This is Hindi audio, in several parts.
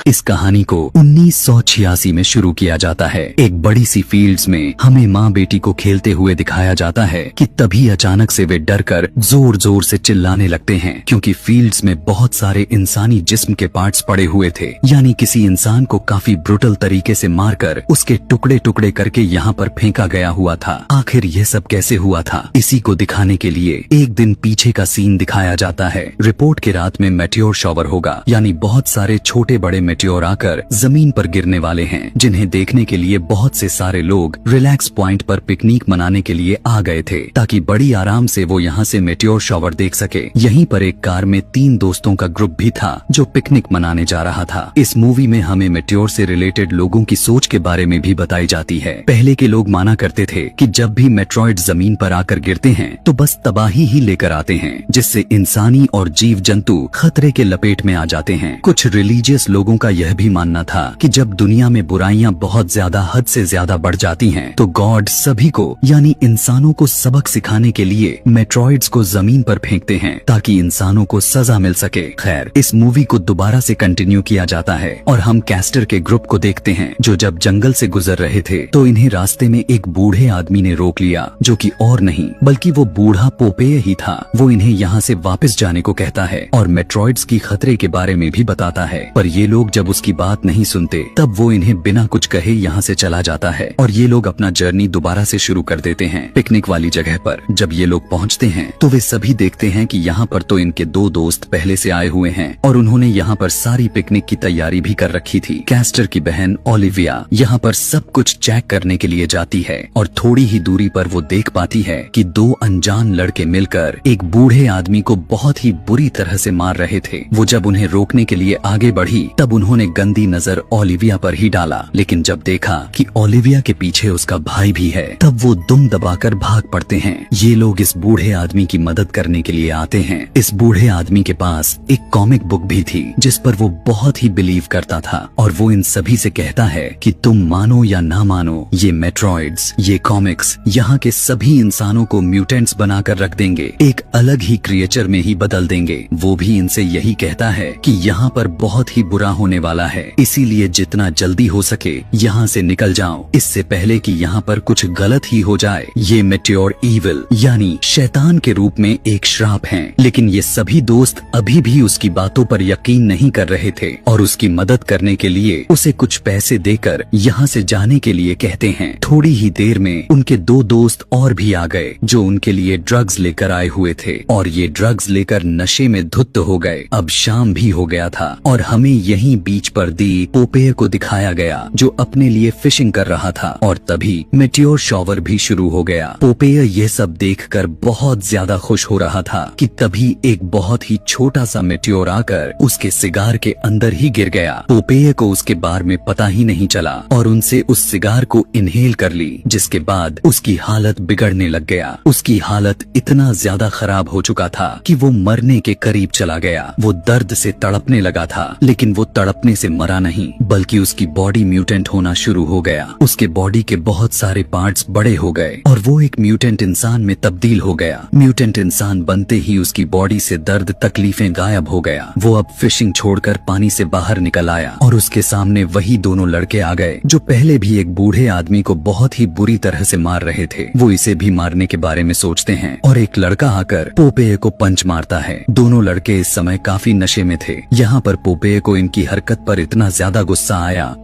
इस कहानी को 1986 में शुरू किया जाता है। एक बड़ी सी फील्ड्स में हमें माँ बेटी को खेलते हुए दिखाया जाता है कि तभी अचानक से वे डरकर जोर जोर से चिल्लाने लगते हैं, क्योंकि फील्ड्स में बहुत सारे इंसानी जिस्म के पार्ट्स पड़े हुए थे। यानी किसी इंसान को काफी ब्रुटल तरीके से मारकर उसके टुकड़े टुकड़े करके यहाँ पर फेंका गया हुआ था। आखिर यह सब कैसे हुआ था, इसी को दिखाने के लिए एक दिन पीछे का सीन दिखाया जाता है। रिपोर्ट के रात में मेटियोर शॉवर होगा, यानी बहुत सारे छोटे बड़े मेटियोर आकर जमीन पर गिरने वाले हैं, जिन्हें देखने के लिए बहुत से सारे लोग रिलैक्स पॉइंट पर पिकनिक मनाने के लिए आ गए थे, ताकि बड़ी आराम से वो यहाँ से मेटियोर शॉवर देख सके। यहीं पर एक कार में 3 दोस्तों का ग्रुप भी था जो पिकनिक मनाने जा रहा था। इस मूवी में हमें मेटियोर से रिलेटेड लोगों की सोच के बारे में भी बताई जाती है। पहले के लोग माना करते थे कि जब भी मेट्रॉइड जमीन पर आकर गिरते हैं तो बस तबाही ही लेकर आते हैं, जिससे इंसानी और जीव जंतु खतरे के लपेट में आ जाते हैं। कुछ रिलीजियस लोगों का यह भी मानना था कि जब दुनिया में बुराइयां बहुत ज्यादा हद से ज्यादा बढ़ जाती हैं, तो गॉड सभी को यानी इंसानों को सबक सिखाने के लिए मेट्रॉइड्स को जमीन पर फेंकते हैं, ताकि इंसानों को सजा मिल सके। खैर, इस मूवी को दोबारा से कंटिन्यू किया जाता है और हम कैस्टर के ग्रुप को देखते हैं, जो जब जंगल से गुजर रहे थे तो इन्हें रास्ते में एक बूढ़े आदमी ने रोक लिया, जो कि और नहीं बल्कि वो बूढ़ा पोपेय ही था। वो इन्हें यहाँ से वापस जाने को कहता है और मेट्रॉइड्स की खतरे के बारे में भी बताता है, पर ये लोग जब उसकी बात नहीं सुनते तब वो इन्हें बिना कुछ कहे यहाँ से चला जाता है और ये लोग अपना जर्नी दोबारा से शुरू कर देते हैं। पिकनिक वाली जगह पर जब ये लोग पहुँचते हैं तो वे सभी देखते हैं कि यहाँ पर तो इनके 2 दोस्त पहले से आए हुए हैं और उन्होंने यहाँ पर सारी पिकनिक की तैयारी भी कर रखी थी। कैस्टर की बहन ओलिविया यहाँ पर सब कुछ चेक करने के लिए जाती है और थोड़ी ही दूरी पर वो देख पाती है कि 2 अनजान लड़के मिलकर एक बूढ़े आदमी को बहुत ही बुरी तरह से मार रहे थे। वो जब उन्हें रोकने के लिए आगे बढ़ी तब उन्होंने गंदी नजर ओलिविया पर ही डाला, लेकिन जब देखा कि ओलिविया के पीछे उसका भाई भी है तब वो दुम दबाकर भाग पड़ते हैं। ये लोग इस बूढ़े आदमी की मदद करने के लिए आते हैं। इस बूढ़े आदमी के पास एक कॉमिक बुक भी थी जिस पर वो बहुत ही बिलीव करता था और वो इन सभी से कहता है कि तुम मानो या ना मानो, ये मेट्रॉइड्स, ये कॉमिक्स यहाँ के सभी इंसानों को म्यूटेंट्स बनाकर रख देंगे, एक अलग ही क्रिएचर में ही बदल देंगे। वो भी इनसे यही कहता है कि यहाँ पर बहुत ही बुरा होने वाला है, इसीलिए जितना जल्दी हो सके यहाँ से निकल जाओ, इससे पहले कि यहाँ पर कुछ गलत ही हो जाए। ये मेटियोर ईविल यानी शैतान के रूप में एक श्राप है, लेकिन ये सभी दोस्त अभी भी उसकी बातों पर यकीन नहीं कर रहे थे और उसकी मदद करने के लिए उसे कुछ पैसे देकर यहाँ से जाने के लिए कहते हैं। थोड़ी ही देर में उनके 2 दोस्त और भी आ गए जो उनके लिए ड्रग्स लेकर आए हुए थे और ये ड्रग्स लेकर नशे में धुत हो गए। अब शाम भी हो गया था और हमें यहीं बीच पर दी पोपेय को दिखाया गया जो अपने लिए फिशिंग कर रहा था और तभी मेटियोर शॉवर भी शुरू हो गया। पोपेय ये सब देखकर बहुत ज्यादा खुश हो रहा था कि तभी एक बहुत ही छोटा सा मेटियोर आकर उसके सिगार के अंदर ही गिर गया। पोपेय को उसके बारे में पता ही नहीं चला और उनसे उस सिगार को इनहेल कर ली, जिसके बाद उसकी हालत बिगड़ने लग गया। उसकी हालत इतना ज्यादा खराब हो चुका था कि वो मरने के करीब चला गया। वो दर्द से तड़पने लगा था, लेकिन वो तड़पने से मरा नहीं बल्कि उसकी बॉडी म्यूटेंट होना शुरू हो गया। उसके बॉडी के बहुत सारे पार्ट्स बड़े हो गए और वो एक म्यूटेंट इंसान में तब्दील हो गया। म्यूटेंट इंसान बनते ही उसकी बॉडी से दर्द तकलीफें गायब हो गया। वो अब फिशिंग छोड़कर पानी से बाहर निकल आया और उसके सामने वही दोनों लड़के आ गए जो पहले भी एक बूढ़े आदमी को बहुत ही बुरी तरह से मार रहे थे। वो इसे भी मारने के बारे में सोचते हैं और एक लड़का आकर पोपेय को पंच मारता है। दोनों लड़के इस समय काफी नशे में थे। यहाँ पर पोपेय को इनकी हरकत पर इतना ज्यादा गुस्सा आया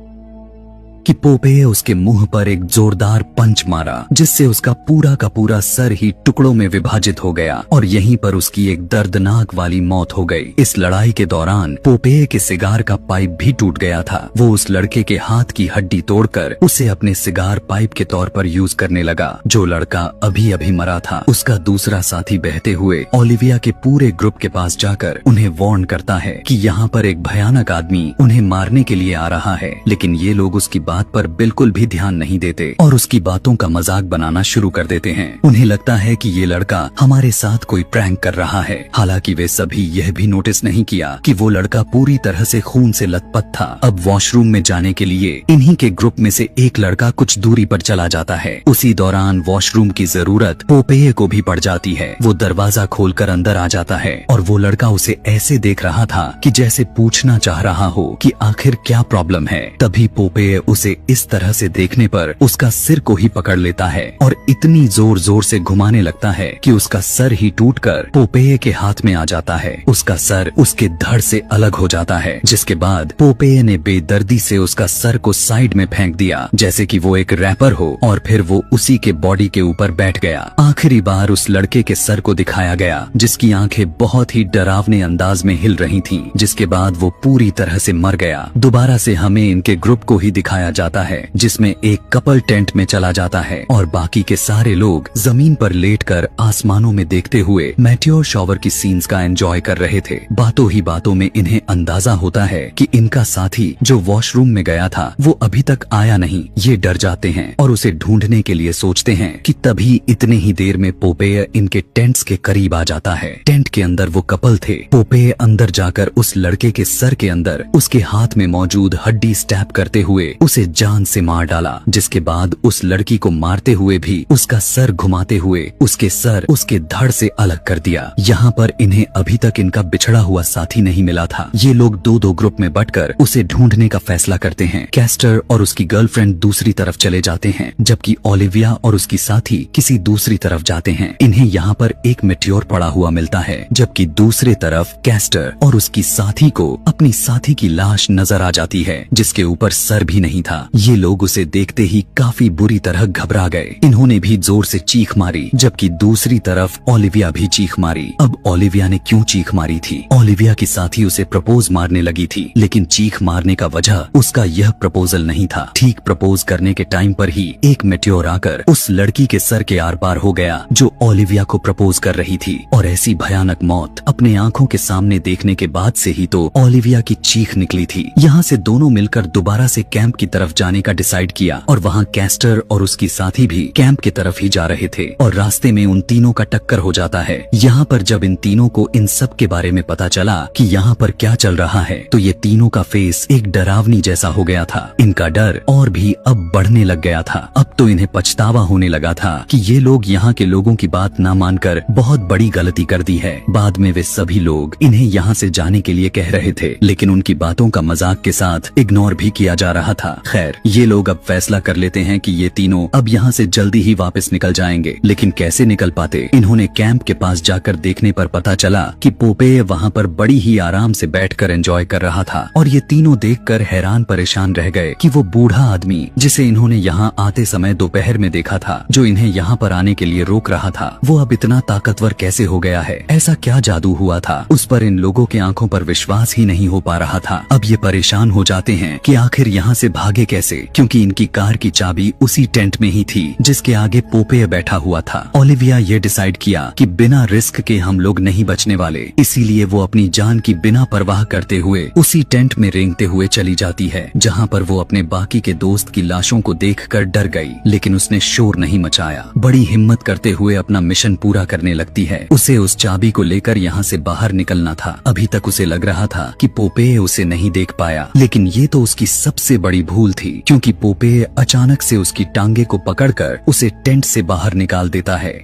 कि पोपेय उसके मुंह पर एक जोरदार पंच मारा, जिससे उसका पूरा का पूरा सर ही टुकड़ों में विभाजित हो गया और यहीं पर उसकी एक दर्दनाक वाली मौत हो गई। इस लड़ाई के दौरान पोपेय के सिगार का पाइप भी टूट गया था। वो उस लड़के के हाथ की हड्डी तोड़कर उसे अपने सिगार पाइप के तौर पर यूज करने लगा। जो लड़का अभी अभी मरा था उसका दूसरा साथी बहते हुए ओलिविया के पूरे ग्रुप के पास जाकर उन्हें वार्न करता है कि यहाँ पर एक भयानक आदमी उन्हें मारने के लिए आ रहा है, लेकिन ये लोग उसकी बात पर बिल्कुल भी ध्यान नहीं देते और उसकी बातों का मजाक बनाना शुरू कर देते हैं। उन्हें लगता है कि ये लड़का हमारे साथ कोई प्रैंक कर रहा है। हालांकि वे सभी यह भी नोटिस नहीं किया कि वो लड़का पूरी तरह से खून से लथपथ था। अब वॉशरूम में जाने के लिए इन्हीं के ग्रुप में से एक लड़का कुछ दूरी पर चला जाता है। उसी दौरान वॉशरूम की जरूरत पोपेय को भी पड़ जाती है। वो दरवाजा खोलकर अंदर आ जाता है और वो लड़का उसे ऐसे देख रहा था कि जैसे पूछना चाह रहा हो कि आखिर क्या प्रॉब्लम है। तभी पोपेय उसे इस तरह से देखने पर उसका सिर को ही पकड़ लेता है और इतनी जोर जोर से घुमाने लगता है कि उसका सर ही टूटकर पोपेय के हाथ में आ जाता है। उसका सर उसके धड़ से अलग हो जाता है, जिसके बाद पोपेय ने बेदर्दी से उसका सर को साइड में फेंक दिया जैसे कि वो एक रैपर हो, और फिर वो उसी के बॉडी के ऊपर बैठ गया। आखिरी बार उस लड़के के सर को दिखाया गया जिसकी आंखें बहुत ही डरावने अंदाज में हिल रही थीं, जिसके बाद वो पूरी तरह से मर गया। दोबारा से हमें इनके ग्रुप को ही दिखाया जाता है जिसमें एक कपल टेंट में चला जाता है और बाकी के सारे लोग जमीन पर लेटकर आसमानों में देखते हुए मेटियोर शॉवर की सीन्स का एंजॉय कर रहे थे। बातों ही बातों में इन्हें अंदाजा होता है कि इनका साथी जो वॉशरूम में गया था वो अभी तक आया नहीं। ये डर जाते हैं और उसे ढूंढने के लिए सोचते हैं कि तभी इतने ही देर में पोपेय इनके टेंट्स के करीब आ जाता है। टेंट के अंदर वो कपल थे। पोपेय अंदर जाकर उस लड़के के सर के अंदर उसके हाथ में मौजूद हड्डी स्टैब करते हुए उसे जान से मार डाला, जिसके बाद उस लड़की को मारते हुए भी उसका सर घुमाते हुए उसके सर उसके धड़ से अलग कर दिया। यहाँ पर इन्हें अभी तक इनका बिछड़ा हुआ साथी नहीं मिला था। ये लोग दो दो ग्रुप में बंटकर उसे ढूंढने का फैसला करते हैं। कैस्टर और उसकी गर्लफ्रेंड दूसरी तरफ चले जाते हैं जबकि ओलिविया और उसकी साथी किसी दूसरी तरफ जाते हैं। इन्हें यहाँ पर एक मेटियोर पड़ा हुआ मिलता है, जबकि दूसरे तरफ कैस्टर और उसकी साथी को अपनी साथी की लाश नजर आ जाती है जिसके ऊपर सर भी नहीं था। ये लोग उसे देखते ही काफी बुरी तरह घबरा गए। इन्होंने भी जोर से चीख मारी जबकि दूसरी तरफ ओलिविया भी चीख मारी। अब ओलिविया ने क्यों चीख मारी थी? ओलिविया की साथी उसे प्रपोज मारने लगी थी, लेकिन चीख मारने का वजह उसका यह प्रपोजल नहीं था। ठीक प्रपोज करने के टाइम पर ही एक मेटियोर आकर उस लड़की के सर के आर पार हो गया जो ओलिविया को प्रपोज कर रही थी। और ऐसी भयानक मौत अपने आंखों के सामने देखने के बाद से ही तो ओलिविया की चीख निकली थी। यहाँ से दोनों मिलकर दोबारा से कैंप की तरफ जाने का डिसाइड किया और वहाँ कैस्टर और उसकी साथी भी कैंप की तरफ ही जा रहे थे और रास्ते में उन तीनों का टक्कर हो जाता है। यहाँ पर जब इन तीनों को इन सब के बारे में पता चला कि यहाँ पर क्या चल रहा है तो ये तीनों का फेस एक डरावनी जैसा हो गया था। इनका डर और भी अब बढ़ने लग गया था। अब तो इन्हें पछतावा होने लगा था कि ये लोग यहाँ के लोगों की बात ना मानकर बहुत बड़ी गलती कर दी है। बाद में वे सभी लोग इन्हें यहाँ से जाने के लिए कह रहे थे, लेकिन उनकी बातों का मजाक के साथ इग्नोर भी किया जा रहा था। खैर, ये लोग अब फैसला कर लेते हैं कि ये तीनों अब यहाँ से जल्दी ही वापस निकल जाएंगे, लेकिन कैसे निकल पाते? इन्होंने कैंप के पास जाकर देखने पर पता चला कि पोपेय वहाँ पर बड़ी ही आराम से बैठकर एंजॉय कर रहा था और ये तीनों देखकर हैरान परेशान रह गए कि वो बूढ़ा आदमी जिसे इन्होंने यहाँ आते समय दोपहर में देखा था, जो इन्हें यहाँ पर आने के लिए रोक रहा था, वो अब इतना ताकतवर कैसे हो गया है? ऐसा क्या जादू हुआ था? उस पर इन लोगों की आंखों पर विश्वास ही नहीं हो पा रहा था। अब ये परेशान हो जाते हैं कि आखिर यहाँ से भागे कैसे, क्योंकि इनकी कार की चाबी उसी टेंट में ही थी जिसके आगे पोपेय बैठा हुआ था। ओलिविया ये डिसाइड किया कि बिना रिस्क के हम लोग नहीं बचने वाले, इसीलिए वो अपनी जान की बिना परवाह करते हुए उसी टेंट में रेंगते हुए चली जाती है जहाँ पर वो अपने बाकी के दोस्त की लाशों को देखकर डर गई, लेकिन उसने शोर नहीं मचाया। बड़ी हिम्मत करते हुए अपना मिशन पूरा करने लगती है। उसे उस चाबी को लेकर यहाँ से बाहर निकलना था। अभी तक उसे लग रहा था कि पोपेय उसे नहीं देख पाया, लेकिन ये तो उसकी सबसे बड़ी भूल थी, क्योंकि पोपेय अचानक से उसकी टांगे को पकड़कर उसे टेंट से बाहर निकाल देता है।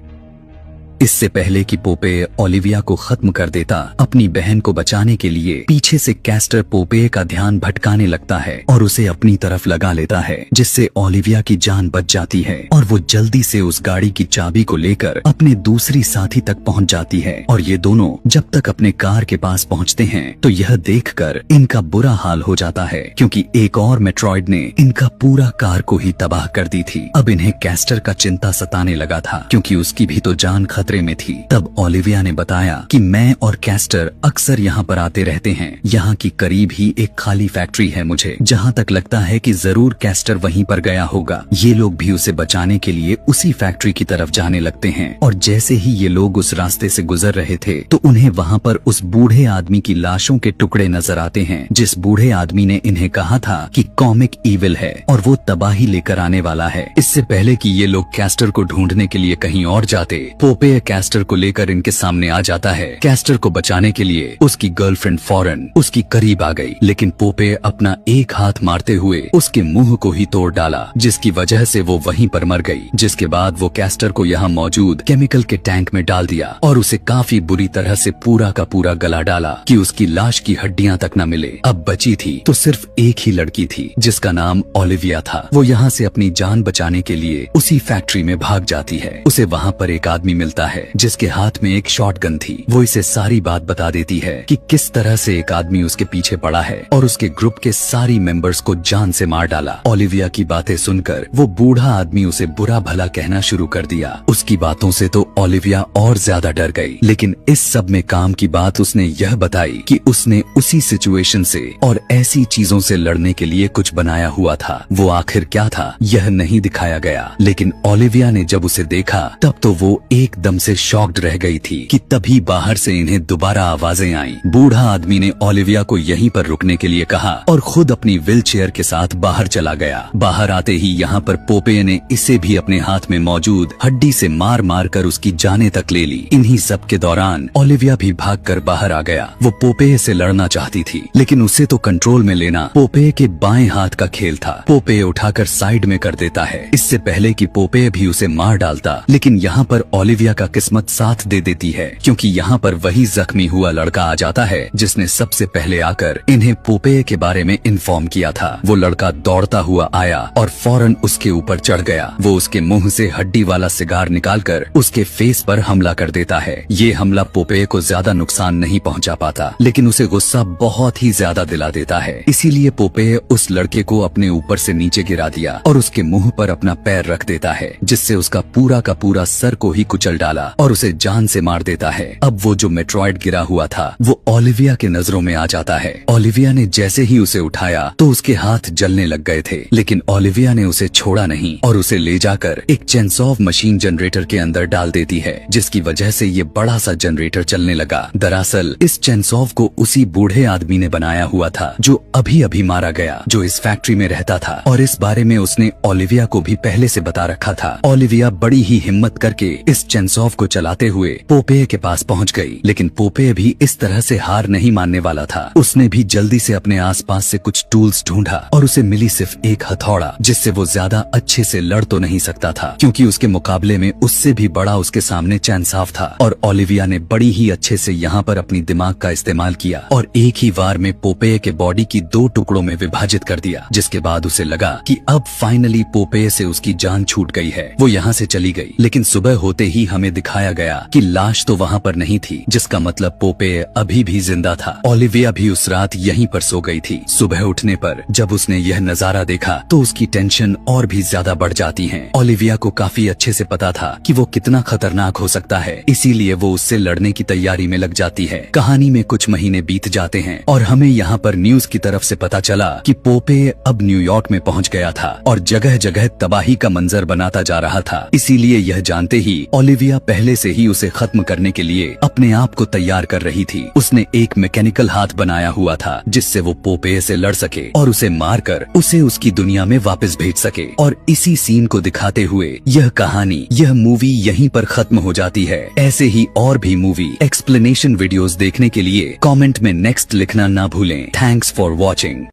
इससे पहले कि पोपेय ओलिविया को खत्म कर देता, अपनी बहन को बचाने के लिए पीछे से कैस्टर पोपेय का ध्यान भटकाने लगता है और उसे अपनी तरफ लगा लेता है, जिससे ओलिविया की जान बच जाती है और वो जल्दी से उस गाड़ी की चाबी को लेकर अपने दूसरी साथी तक पहुंच जाती है। और ये दोनों जब तक अपने कार के पास पहुंचते हैं तो यह देखकर इनका बुरा हाल हो जाता है, क्योंकि एक और मेट्रॉइड ने इनका पूरा कार को ही तबाह कर दी थी। अब इन्हें कैस्टर का चिंता सताने लगा था, क्योंकि उसकी भी तो जान खतरे खतरे में थी। तब ओलिविया ने बताया कि मैं और कैस्टर अक्सर यहाँ पर आते रहते हैं। यहाँ की करीब ही एक खाली फैक्ट्री है। मुझे जहाँ तक लगता है कि जरूर कैस्टर वहीं पर गया होगा। ये लोग भी उसे बचाने के लिए उसी फैक्ट्री की तरफ जाने लगते हैं और जैसे ही ये लोग उस रास्ते से गुजर रहे थे तो उन्हें वहाँ पर उस बूढ़े आदमी की लाशों के टुकड़े नजर आते हैं, जिस बूढ़े आदमी ने इन्हें कहा था कि कॉमिक ईविल है और वो तबाही लेकर आने वाला है। इससे पहले कि ये लोग कैस्टर को ढूंढने के लिए कहीं और जाते, पोपेय कैस्टर को लेकर इनके सामने आ जाता है। कैस्टर को बचाने के लिए उसकी गर्लफ्रेंड फौरन उसकी करीब आ गई, लेकिन पोपेय अपना एक हाथ मारते हुए उसके मुंह को ही तोड़ डाला, जिसकी वजह से वो वहीं पर मर गई। जिसके बाद वो कैस्टर को यहाँ मौजूद केमिकल के टैंक में डाल दिया और उसे काफी बुरी तरह से पूरा का पूरा गला डाला कि उसकी लाश की हड्डियां तक न मिले। अब बची थी तो सिर्फ एक ही लड़की थी जिसका नाम ओलिविया था। वो यहाँ से अपनी जान बचाने के लिए उसी फैक्ट्री में भाग जाती है। उसे वहाँ पर एक आदमी मिलता है जिसके हाथ में एक शॉटगन थी। वो इसे सारी बात बता देती है कि किस तरह से एक आदमी उसके पीछे पड़ा है और उसके ग्रुप के सारी मेंबर्स को जान से मार डाला। ओलिविया की बातें सुनकर वो बूढ़ा आदमी उसे बुरा भला कहना शुरू कर दिया। उसकी बातों से तो ओलिविया और ज्यादा डर गई, लेकिन इस सब में काम की बात उसने यह बताई कि उसने उसी सिचुएशन से और ऐसी चीजों से लड़ने के लिए कुछ बनाया हुआ था। वो आखिर क्या था यह नहीं दिखाया गया, लेकिन ओलिविया ने जब उसे देखा तब तो वो एकदम से शॉक्ड रह गई थी कि तभी बाहर से इन्हें दोबारा आवाजें आईं। बूढ़ा आदमी ने ओलिविया को यहीं पर रुकने के लिए कहा और खुद अपनी व्हील चेयर के साथ बाहर चला गया। बाहर आते ही यहाँ पर पोपेय ने इसे भी अपने हाथ में मौजूद हड्डी से मार मार कर उसकी जाने तक ले ली। इन्हीं सब के दौरान ओलिविया भी भागकर बाहर आ गया। वो पोपेय से लड़ना चाहती थी, लेकिन उसे तो कंट्रोल में लेना पोपेय के बाएं हाथ का खेल था। पोपेय उठाकर साइड में कर देता है इससे पहले कि पोपेय भी उसे मार डालता, लेकिन यहाँ पर ओलिविया का किस्मत साथ दे देती है, क्योंकि यहाँ पर वही जख्मी हुआ लड़का आ जाता है जिसने सबसे पहले आकर इन्हें पोपेय के बारे में इन्फॉर्म किया था। वो लड़का दौड़ता हुआ आया और फौरन उसके ऊपर चढ़ गया। वो उसके मुंह से हड्डी वाला सिगार निकालकर उसके फेस पर हमला कर देता है। ये हमला पोपेय को ज्यादा नुकसान नहीं पहुंचा पाता, लेकिन उसे गुस्सा बहुत ही ज्यादा दिला देता है। इसीलिए पोपेय उस लड़के को अपने ऊपर से नीचे गिरा दिया और उसके मुंह पर अपना पैर रख देता है, जिससे उसका पूरा का पूरा सर को ही कुचल डाला और उसे जान से मार देता है। अब वो जो मेट्रॉइड गिरा हुआ था वो ओलिविया के नजरों में आ जाता है। ओलिविया ने जैसे ही उसे उठाया तो उसके हाथ जलने लग गए थे, लेकिन ओलिविया ने उसे छोड़ा नहीं और उसे ले जाकर एक चेनसॉव मशीन जनरेटर के अंदर डाल देती है, जिसकी वजह से ये बड़ा सा जनरेटर चलने लगा। दरअसल इस चेनसॉव को उसी बूढ़े आदमी ने बनाया हुआ था जो अभी अभी मारा गया, जो इस फैक्ट्री में रहता था, और इस बारे में उसने ओलिविया को भी पहले से बता रखा था। ओलिविया बड़ी ही हिम्मत करके इस चेनसॉव को चलाते हुए पोपेय के पास पहुंच गई, लेकिन पोपेय भी इस तरह से हार नहीं मानने वाला था। उसने भी जल्दी से अपने आसपास से कुछ टूल्स ढूंढा और उसे मिली सिर्फ एक हथौड़ा, जिससे वो ज्यादा अच्छे से लड़ तो नहीं सकता था, क्योंकि उसके मुकाबले में उससे भी बड़ा उसके सामने चेनसॉव था। और ओलिविया ने बड़ी ही अच्छे से यहाँ पर अपनी दिमाग का इस्तेमाल किया और एक ही वार में पोपेय के बॉडी की 2 टुकड़ों में विभाजित कर दिया, जिसके बाद उसे लगा कि अब फाइनली पोपेय से उसकी जान छूट गई है। वो यहाँ से चली गई, लेकिन सुबह होते ही हमें दिखाया गया कि लाश तो वहाँ पर नहीं थी, जिसका मतलब पोपेय अभी भी जिंदा था। ओलिविया भी उस रात यहीं पर सो गई थी। सुबह उठने पर जब उसने यह नजारा देखा तो उसकी टेंशन और भी ज्यादा बढ़ जाती है। ओलिविया को काफी अच्छे से पता था कि वो कितना खतरनाक हो सकता है, इसीलिए वो उससे लड़ने की तैयारी में लग जाती है। कहानी में कुछ महीने बीत जाते हैं और हमें यहाँ पर न्यूज की तरफ से पता चला कि पोपेय अब न्यूयॉर्क में पहुँच गया था और जगह जगह तबाही का मंजर बनाता जा रहा था। इसीलिए यह जानते ही ओलिविया पहले से ही उसे खत्म करने के लिए अपने आप को तैयार कर रही थी। उसने एक मैकेनिकल हाथ बनाया हुआ था जिससे वो पोपेय से लड़ सके और उसे मारकर उसे उसकी दुनिया में वापस भेज सके। और इसी सीन को दिखाते हुए यह कहानी, यह मूवी यहीं पर खत्म हो जाती है। ऐसे ही और भी मूवी एक्सप्लेनेशन वीडियोस देखने के लिए कमेंट में नेक्स्ट लिखना ना भूलें। Thanks for watching.